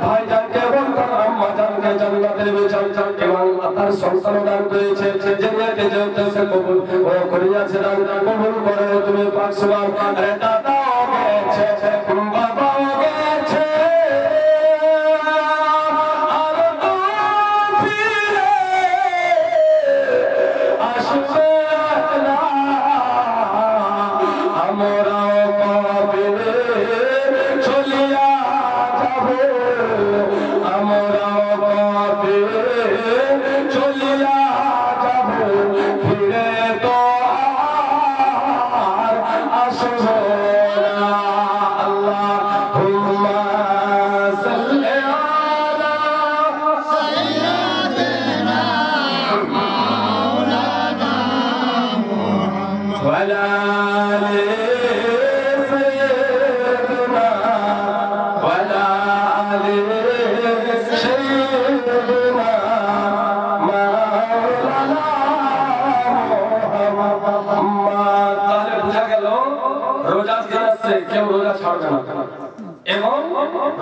ভাইজানকে এবং তার আম্মা জানকে জান্নাতের বিছান এবং আপনার সন্তান দান করেছে জানিয়াতে জোরটা সে কবুল করিয়াছে দান কবুল করো তুমি পাক সুবহান আরে দাদা গেছে বাবা গেছে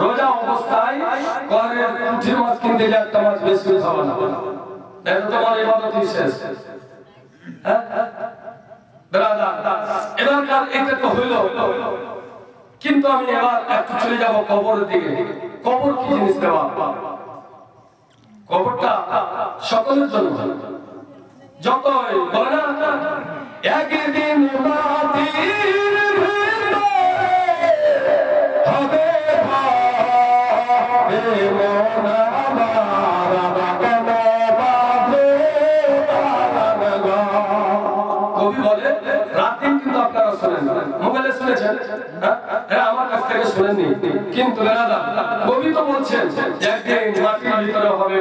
রোজা অবস্থায় ঘরের পুঁটির মাছ কিনতে গিয়ে একটা মাছ বেশি খাওয়া না এটা তোমার ইবাদতই শেষ এবারকার এটা তো হইল কিন্তু আমি এবার একটু চলে যাব কবরের দিকে কবর কি জিনিস দেওয়া কবরটা সকলের জন্য যতই বলে না একদিন মাটির হবে কবি বলে রাত দিন কিন্তু আপনারা শোনেন মোবাইলে শুনেছেন আমার কাছ থেকে শুনেননি কিন্তু কবি তো বলছেন একদিন মাটির ভিতরে হবে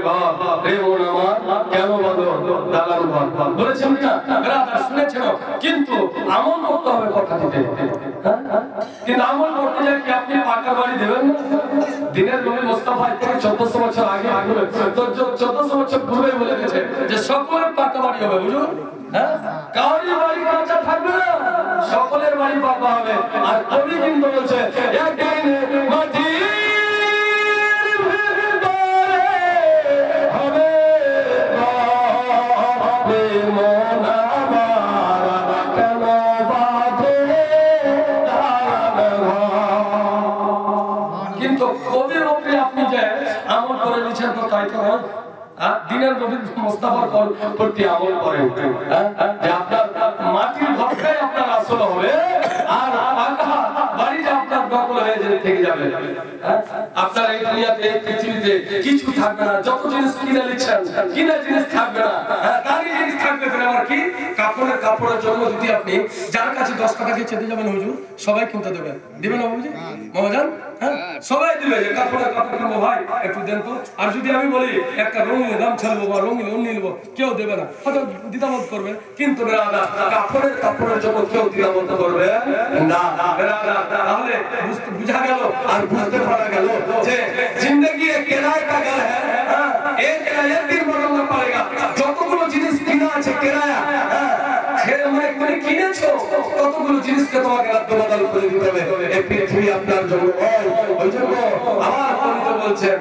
রে মন আমার কেন বলো দালান ঘর বলেছেন কিনা শুনেছেন কিন্তু আমল করতে হবে কথা দিতে কিন্তু আমল করতে যায় কি আপনি পাকা বাড়ি দেবেন না দিনের নবী মুস্তাফা থেকে 1400 বছর আগে 1400 বছর পূর্বে বলে গেছে যে সকলের পাকা বাড়ি হবে বুঝুন কাউরি বাড়ি কাঁচা থাকবে না সকলের বাড়ি পাকা হবে আর কবি কিন্তু বলছে একদিন মাটি দিনের নবী মুস্তাফার প্রতি আমল করেন যে আপনার মাটির ঘরটাই আপনার আসল হবে আর পাকা বাড়িটা আপনার দখল হয়ে থেকে যাবে আপনার এই দুনিয়াতে এই পৃথিবীতে কিছু থাকবে না যত জিনিস কিনে নিচ্ছেন কিনা জিনিস থাকবে না দামি জিনিস থাকবে না আর কি কাপড়ের জন্য যদি আপনি যার কাছে 10 টাকা দিয়ে চেতে যাবেন হুজুর সবাই কিনতে দেবে দিবেন না বুঝি মামাজান সবাই দিবে যে কাপড় কিনবো ভাই একটু দেন তো আর যদি আমি বলি একটা রঙিন দাম ছাড়বো বা রঙিন অন্য নিবো কেউ দেবে না হয়তো দ্বিধাবোধ করবে কিন্তু কাপড়ের জন্য কেউ দ্বিধাবোধ করবে না তাহলে বুঝা গেল আর বুঝতে পারা গেল যে জিন্দগি কেরায় কা ঘর হ্যাঁ এক এক দিন বদলনা পড়েগা যতগুলো জিনিস কিনা আছে কেরায়া মানে তুমি কিনেছো ততগুলো জিনিসকে তোমাকে বদল করে দিতে হবে এই পৃথিবী আপনার জন্য ওই জন্য আমার পরিচিত বলছেন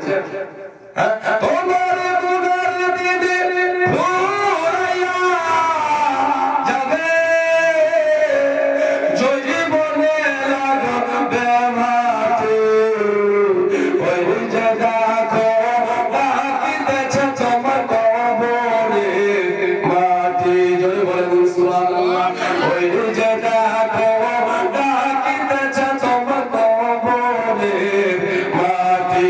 হ্যাঁ তোমার গুনার দিনে ভোরাইয়া যাবে জীবনে লাগবে মাটি ওই যে দেখো ডাকিতেছে তোমার কবরে মাটি জয় বলেন সুবহানাল্লাহ ওই যে দেখো ডাকিতেছে তোমার কবরে মাটি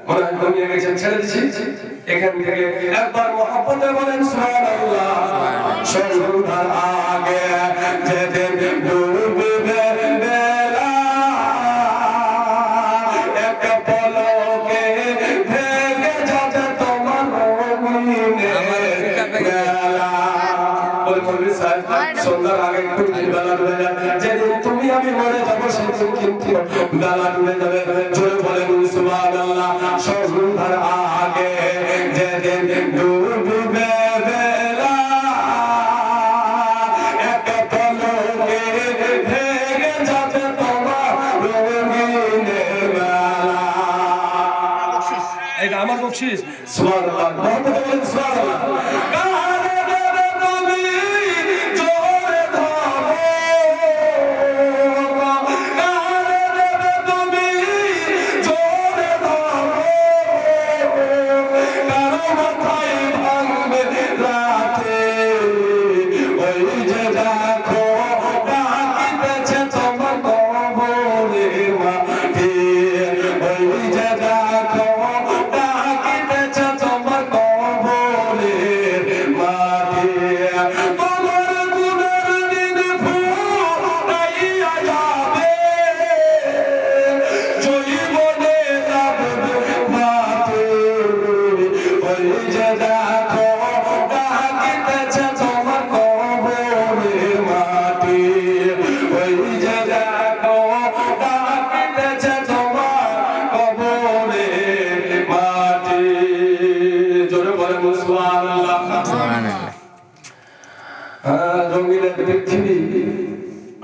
মনে হয় ঘুমিয়ে গেছেন, ছেড়ে দিচ্ছি। এখান থেকে একবার মহব্বতে বলেন সুবহানাল্লাহ। সন্ধ্যার আগে যেদিন ডুববে বেলা, এক পলকে ভেঙে যাবে তোমার রঙিনের বেলা। বলে বলবি স্যার সন্ধ্যার আগে একটু বেলা ডুবে যাবে, যেদিন তুমি আমি মরে যাবো সেদিন কিন্তু বেলা ডুবে যাবে। জোরে বলেন সুবহানাল্লাহ। সন্ধ্যার আগে যেদিন ডুববে বেলা, এক পলকে ভেঙে যাবে তোমার রঙিনের বেলা। এটা আমার বকশিশ। সুবহানাল্লাহ, মহব্বতে বলেন সুবহানাল্লাহ।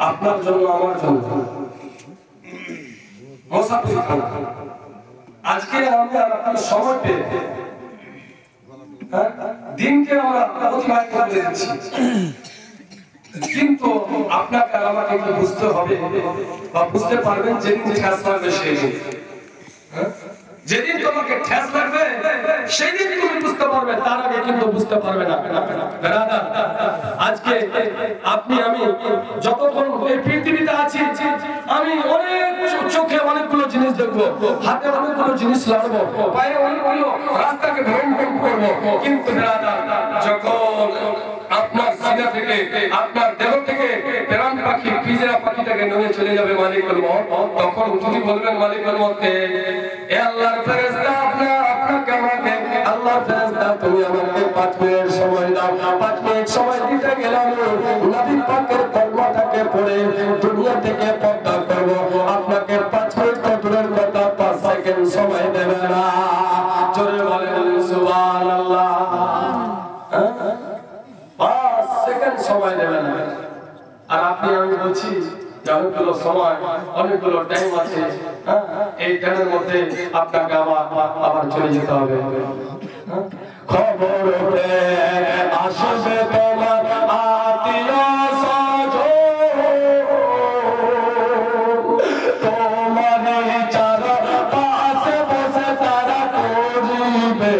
আপনার জন্য আমার জন্য আজকে আমি আপনার সময় পেয়ে দিনকে আমরা অতিবাহিত করে দিচ্ছি, কিন্তু আপনাকে আর আমাকে কি বুঝতে হবে বা বুঝতে পারবেন যেদিন ঠেস লাগবে সেই দিন। যেদিন তোমাকে ঠেস লাগবে সেই দিন তুমি বুঝতে পারবে, তার আগে কিন্তু বুঝতে পারবে না। ব্রাদার, আজকে আপনি আমি যতক্ষণ এই পৃথিবীতে আছি, আমি অনেক চোখে অনেকগুলো জিনিস দেখবো, হাতে অনেকগুলো জিনিস লাগবো, পায়ে অনেকগুলো রাস্তাকে ভ্রমণ করবো, কিন্তু ব্রাদার যখন আপনার সিনা থেকে আপনার দেহ থেকে প্রাণ পাখি পিজরা পাখিটাকে নিয়ে চলে যাবে মালিকুল মউত, তখন তুমি বলবেন মালিকুল মউতকে, এ আল্লাহর ফেরেশতা, আপনাকে আমাকে আল্লাহর ফেরেশতা তুমি আমাকে 5 মিনিট সময় দাও। 5 মিনিট সময় দিতে গেলাম, নবী পাকের কলমাটাকে পড়ে দুনিয়া থেকে পর্দা করব, আপনাকে 5 মিনিট তো দূরের কথা 5 সেকেন্ড সময় দেবে না। জোরে বলেন সুবহানাল্লাহ। 5 সেকেন্ড সময় দেবে না। আর আপনি আমি বলছি অনেকগুলো সময়, অনেকগুলো টাইম আছে, এই টাইমের মধ্যে আপনাকে আবার চলে যেতে হবে। খবর আসবে তোমার আত্মীয় তোমার চারা পাশে বসে তারা করবে।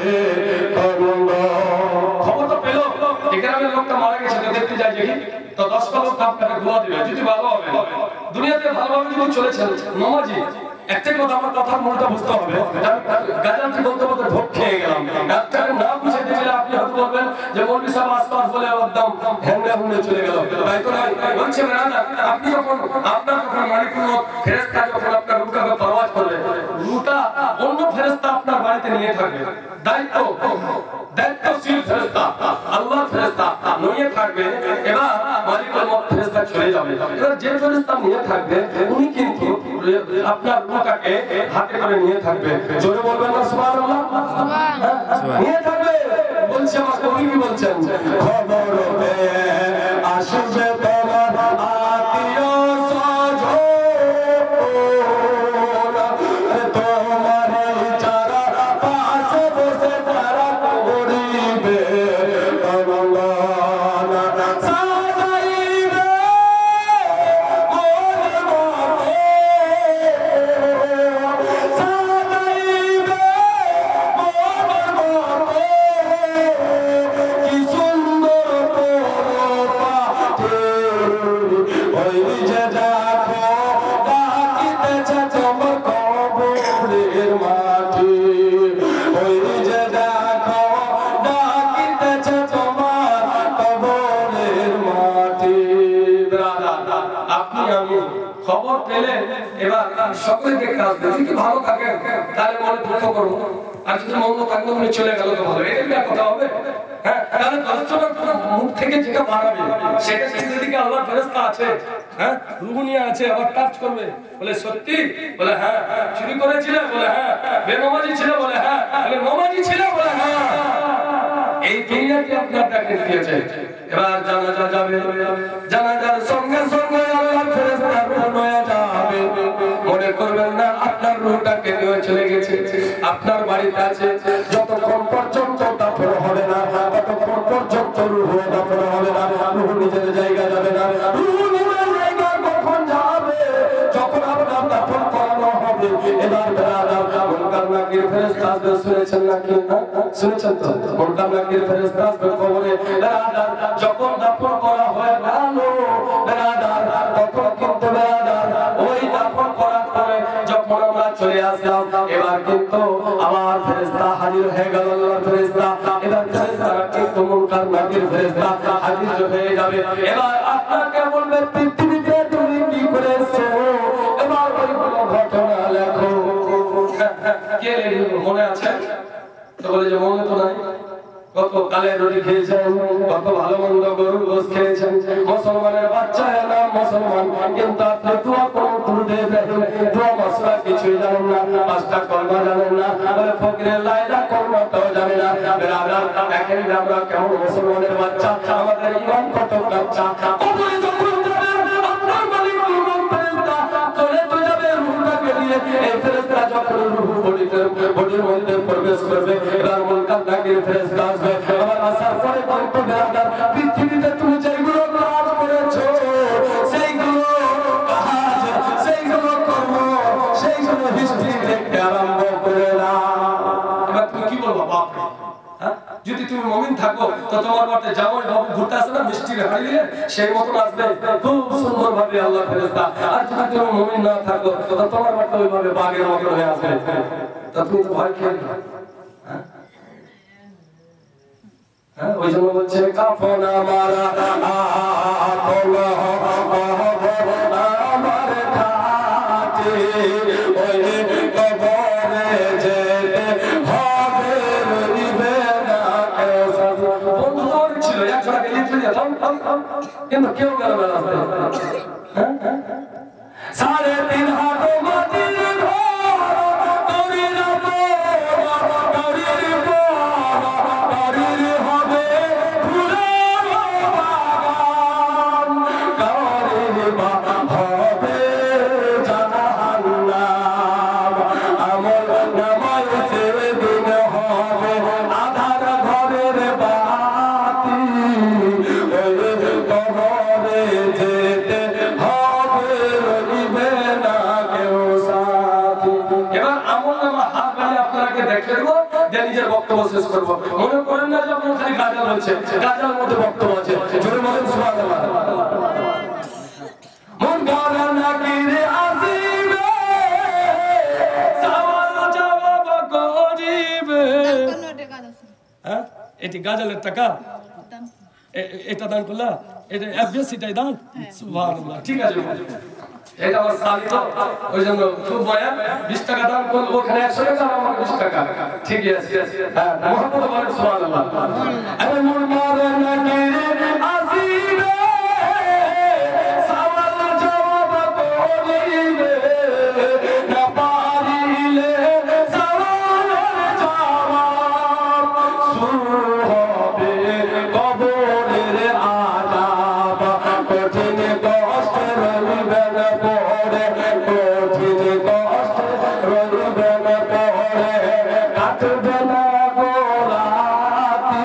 খবর তো পেল এখানে লোকটা মারা গেছে, দেখতে যাই দেখি তো 10টা লোক আপনাকে দোয়া দিবে, যদি ভালো হবে। দুনিয়াতে ভালোভাবে যদি চলেছেন নমাজি, একটা কথা আমার কথার মূলটা বুঝতে হবে। গাজানটি বলতে বলতে ভোগ খেয়ে গেলাম, ডাক্তারের না বুঝে দিলে আপনি হয়তো বলবেন যে মৌলভী সাহেব আশপাশ বলে একদম হ্যাংলা হুংলে চলে গেল, তাই তো নয়। বলছে না, আপনি যখন আপনার যখন মালিকুল মউত ফেরেশতা যখন আপনার রূহটাকে পরওয়াজ করবে, রূহটা অন্য ফেরেশতা আপনার বাড়িতে নিয়ে থাকবে, দায়িত্বশীল ফেরেশতা, আল্লাহর ফেরেশতা নিয়ে থাকবে। এবার মালিকুল মউত ফেরেশতা চলে যাবে, এবার যে ফেরেশতা নিয়ে থাকবে উনি কিন্তু আপনার রূহটাকে হাতে করে নিয়ে থাকবে। জোরে বলবেন না সুবহানাল্লাহ? নিয়ে থাকবে। বলছে আমার কবি কি বলছেন, খবর আসবে তোমার আত্মীয় স্বজন, তোমার চারা পাশে বসে তারা করিবে কি সুন্দর মাটি ওই যে দেখো ডাকিতেছে তোমার কবরের মাটি। আপনি আমি খবর পেলে এবার সকলকে কাজ দিই কি ভালো থাকে তাহলে মনে দুঃখ করবো, আর যদি মন্দ থাকলে মনে চলে গেল তো ভালো, এটা কথা হবে। হ্যাঁ, তাহলে দশজনের মুখ থেকে যেটা মারাবে সেটা কিন্তু দিকে আল্লাহর ফেরেশতা আছে, হ্যাঁ রূহ নিয়ে আছে, আবার টাচ করবে। বলে সত্যি? বলে হ্যাঁ। চুরি করেছিলে? বলে হ্যাঁ। বেনমাজি ছিল? বলে হ্যাঁ। বলে নমাজি ছিল? বলে হ্যাঁ। এই দুনিয়াতে আপনার ডাকে দিয়েছে। এবার জানাজা যাবে, জানাজার সঙ্গে সঙ্গে আল্লাহর ফেরেশতা রূহ নিয়ে যাবে। মনে করবেন না আপনার রূহটাকে নিয়ে চলে গেছে, আপনার বাড়িতে আছে। যতক্ষণ পর্যন্ত দাফন হবে না, ততক্ষণ পর্যন্ত রূহ দাফন হবে না, রূহ নিজের জায়গা যাবে না। রূহ নিজের জায়গা কখন যাবে? যখন আপনার দাফন করানো হবে। এবার বেরাদার মুনকার নাকির ফেরেশতা আসবে, শুনেছেন নাকি? শুনেছেন তো? মুনকার নাকির ফেরেশতা আসবে কবরে। বেরাদার যখন দাফন করা হয় ভালো বেরাদার, তখন কিন্তু বেরাদার ওই দাফন করার পরে যখন আমরা চলে আসলাম, এবার কিন্তু আমার ফেরেশতা হাজির হয়ে গেল। আল্লাহর ফেরেশতা এবার ফেরেশতারা কিন্তু মুনকার নাকির ফেরেশতা হাজির হয়ে যাবে। এবার আপনাকে বলবে পৃথিবীতে তুমি কি করেছো, এবার ওইগুলো ঘটনা লেখো। কে লিখবে? মনে আছে? তো বলে যে মনে তো নাই। কত কালের রুটি খেয়েছেন, কত ভালো মন্দ গরুর গোশত খেয়েছেন, মুসলমানের বাচ্চা নাম মুসলমান, কিন্তু আপনি দোয়া করুন দুরুদে ইব্রাহিম, দোয়া মশলা কিছুই জানেন না, পাঁচটা কলমা জানেন না, বলে ফকিরের লাইলা কলমাটাও জানেন না। বেরাদার দেখেন আমরা কেমন মুসলমানের বাচ্চা, আমাদের ঈমান কত কাঁচা। কবরে যখন যাবেন আপনার মালিক ঈমান ফেরেশতা চলে তো যাবে রূহটাকে নিয়ে। এই ফেরেশতা যখন রূহ বডির মধ্যে প্রবেশ করবে, এবার মুনকার নাকির ফেরেশতা আসবে। আবার আসার পরে বলবে বেরাদার পৃথিবীতে তুমি যেগুলো কাজ করেছো, সেইগুলো কাজ, সেইগুলো কর্ম, সেইগুলো হিস্ট্রি দেখতে আরম্ভ করে না। এবার তুমি কি বলবো? বাপ রে, হ্যাঁ? যদি তুমি মুমিন থাকো তো তোমার বাড়িতে জামাই বাবু ঘুরতে আসে না মিষ্টি হারিয়ে, সেই মতন আসবে খুব সুন্দর ভাবে আল্লাহ ফেরেশতা। আর যদি তুমি মুমিন না থাকো তো তোমার বাড়িতে ওইভাবে বাঘের মতন হয়ে আসবে। তা তুমি তো ভয় খেয়ে ওই জন্য বলছে কাফন আমার আমার খাতে ওই কবরে যেতে হবে রইবে না কেউ। বন্ধু ছিল একজোড়া গেলে চলে যেতাম, কিন্তু কেউ গেল না রাস্তায়। 3.5 হাত মাটির নিজের বক্তব্য শেষ করবো। মনে করেন না যে আপনার খালি গাজাল বলছে, গাজাল মধ্যে বক্তব্য আছে। জোরে বলেন সুবহানাল্লাহ। মুনকার নাকির আসিবে সওয়াল জবাব করিবে। হ্যাঁ, এটি গাজালের টাকা, এটা দান করলা, এটা এফবিএসিটাই দান। সুবহানাল্লাহ, ঠিক আছে। এটা আমার সালি তো, ওই জন্য খুব মায়া। 20 টাকা দাম করবো, ওখানে 100 টাকা, আমার 20 টাকা, ঠিক আছে। হ্যাঁ, মুহাম্মদ বলেন সুবহানাল্লাহ। আরে মুনকার নাকির আসিবে সওয়াল জবাব করিবে, না পারিলে সওয়ালের জবাব শুরু হবে কবরের আযাব। কঠিন কষ্ট রইবে না পড়ে, কঠিন কষ্ট রইবে না পড়ে, কাটবে না গোলাতি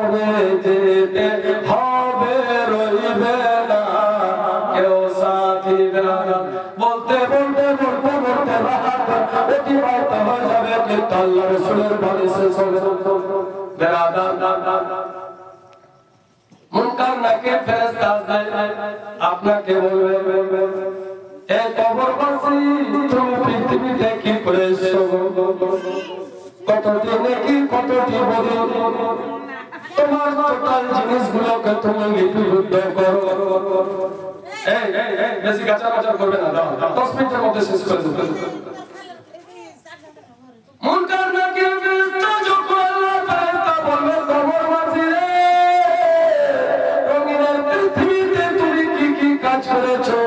মরে যেতে হবে রইবে না কেউ সাথী বেরাদার বলতে বলতে বলতে বলতে রাত অতিবাহিত হয়ে যাবে কিন্তু আল্লাহ রাসূলের বাণী শেষ হবে বেরাদার মুনকার নাকির ফেরেশতা আপনাকে বলবে এ কবরবাসী তুমি পৃথিবীতে কি করেছো কতদিনে কি কতটি বলি তোমার টোটাল জিনিসগুলোকে তুমি লিপিবদ্ধ করো এই বেশি গাছা করবে না 10 মিনিটের মধ্যে শেষ করে দেব মুনকার নাকির ফেরেশতা যখন আল্লাহ ফেরেশতা বলবে কবরবাসী রে রঙিনের পৃথিবীতে তুমি কি কি কাজ করেছো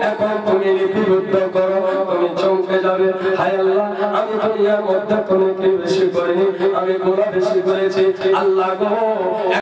এখন তুমি লিপিবদ্ধ করো তুমি চমকে যাবে হায় আল্লাহ আমি দুনিয়ার মধ্যে কোনো কি বেশি করিনি আমি গোনা বেশি করেছি আল্লাহ গো